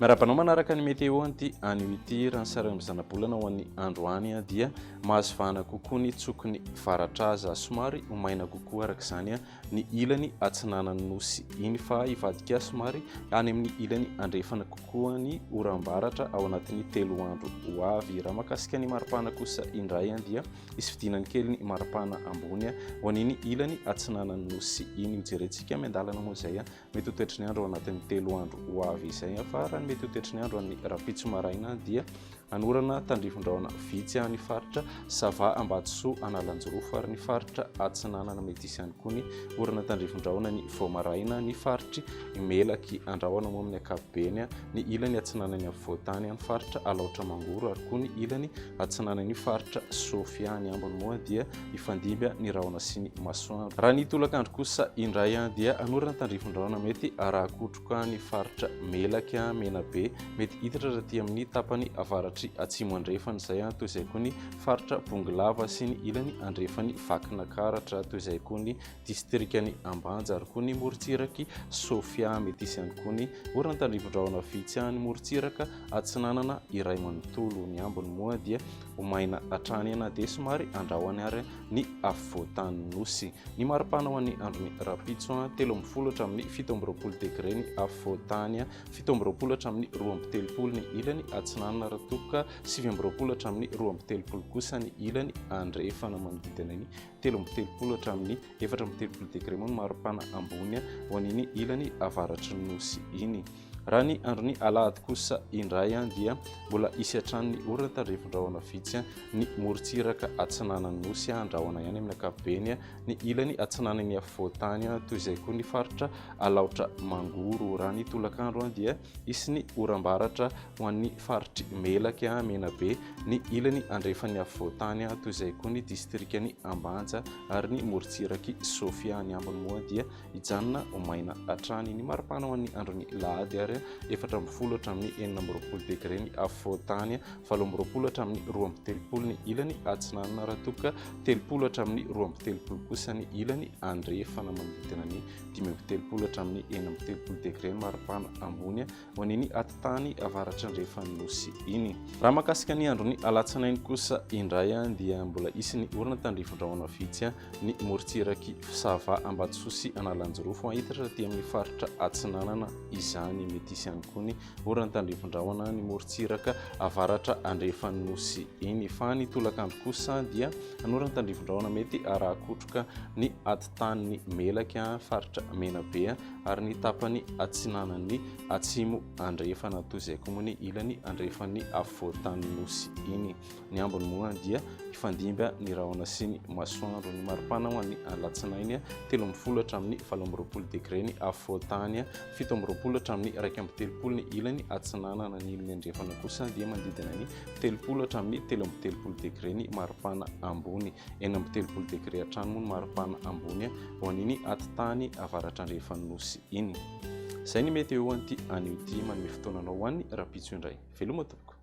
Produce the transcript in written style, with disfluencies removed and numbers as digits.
Miarabanao manaraka ny Météo anty anio ity raha ny sarany mizana-bolana ho an'ny androany dia mahazo vahana kokoa ny tsoky ny faratraza somary ho maina kokoa araka izany ny ilany atsinanan'ny nosy iny fa ivadika somary any amin'ny ilany andrefana kokoa ny oram-baratra ao anatin'ny 3 andro ho avy. Raha mahakasika ny maripana kosa indray dia isy fidinany kely ny maripana ambony ho an'iny ilany atsinanan'ny nosy iny. Mijerentsika miandalana moa izay mety ho toetry ny andro ao anatin'ny 3 andro ho avy izay fa raha mety ho toetry ny andro amin'ny rapitso maraina dia anorana tandrivon-drahona vitsy ny faritra Sava Ambatsoa Analanjorofo ary ny faritra Atsinanana mety isy ihany koa ny orana tandrivon-drahona ny Voamaraina ny faritry Melaky Andrahoana moa amin'ny ankapobeny ny ilany Atsinanany Voatany ny faritra Alaotra Mangoro ary koa ny ilany Atsinanany faritra Sofia ny ambony moa dia ifandimby ny rahona sy ny masoandro. Raha ny tolakandro kosa indray dia anorana tandrivon-drahona mety arakotroka ny faritra Melaky Menabe mety hiditra raty amin'ny tapany avaratry atsimo andrefana izay toy izay koa ny faritra Bongolava sy ny ilany andrefany Vakinakaratra toy izay koa ny distrikany Ambanja ary koa ny morontsiraky Sofia mety isy ihany koa ny orana tandrivon-drahona vitsy ny morontsiraka Atsinanana iray manontolo. Ny ambony moa dia homaina hatrany dia somary andrahoany ary ny afovoantan'ny nosy. Ny maripana ho an'ny andron'ny rapitso 30 hatramin'ny 17 degré ny afovoantany 17 hatramin'ny 12 ny ilany Atsinanana raha toka 7 hatramin'ny 12 kosa ny ilany andrefana manodidina ny 13 hatramin'ny 14 degré moa ny maripana ambony ho an'iny ilany avaratry ny nosy iny. Raha ny andron'ny alahady kosa indray dia mbola isy hatrany ny orana tandrivon-drahona vitsy ny morontsiraka Atsinanan'ny nosy andrahoana ihany amin'ny ankapobeny ny ilany Atsinanany afovoantany toy izay koa ny faritra Alaotra Mangoro. Raha ny tolakandro dia isy ny oram-baratra ho an'ny faritry Melaky Menabe ny ilany andrefany afovoantany toy izay koa ny distrikany Ambanja ary ny morontsiraky Sofia. Ny ambony moa dia hijanona ho maina hatrany. Ny maripana ho an'ny andron'ny lahady ary 14 hatramin'ny 19 degré ny afovoantany 17 hatramin'ny 12 ny ilany Atsinanana raha toka 30 hatramin'ny 12 kosa ny ilany andrefana manodidina ny 13 hatramin'ny 19 degré ny maripana ambony ho an'iny atitany avaratra andrefan'ny nosy iny. Raha mahakasika ny andron'ny alatsinainy kosa indray dia mbola isy ny orana tandrivon-drahona vitsy ny morontsiraky Sava Ambatsoa sy Analanjorofo hiditra raty amin'ny faritra Atsinanana izany mety isy ihany koa ny orana tandrivon-drahona ny morontsiraka avaratra andrefan'ny nosy iny. Fa ny tolakandro kosa dia anorana tandrivon-drahona mety arakotroka ny atitany Melaky faritra Menabe ary ny tapany Atsinanan'ny atsimo andrefana toy izay koa moa ny ilany andrefan'ny afovoantan'ny nosy iny. Ny ambony moa dia ifandimby ny rahona sy ny masoandro. Ny maripana ho an'ny alatsinainy 13 hatramin'ny 17 degré ny afovoantany 17 hatramin'ny 13 ny ilany Atsinanana ny ilany andrefana kosa dia manodidina ny 30 hatramin'ny 13 degré ny maripana ambony 13 degré hatrany moa ny maripana ambony ho an'iny atitany avaratra andrefan'ny nosy iny. Izay ny Météo anty anio ity manome fotoananao ho an'ny rapitso indray. Veloma tompoko.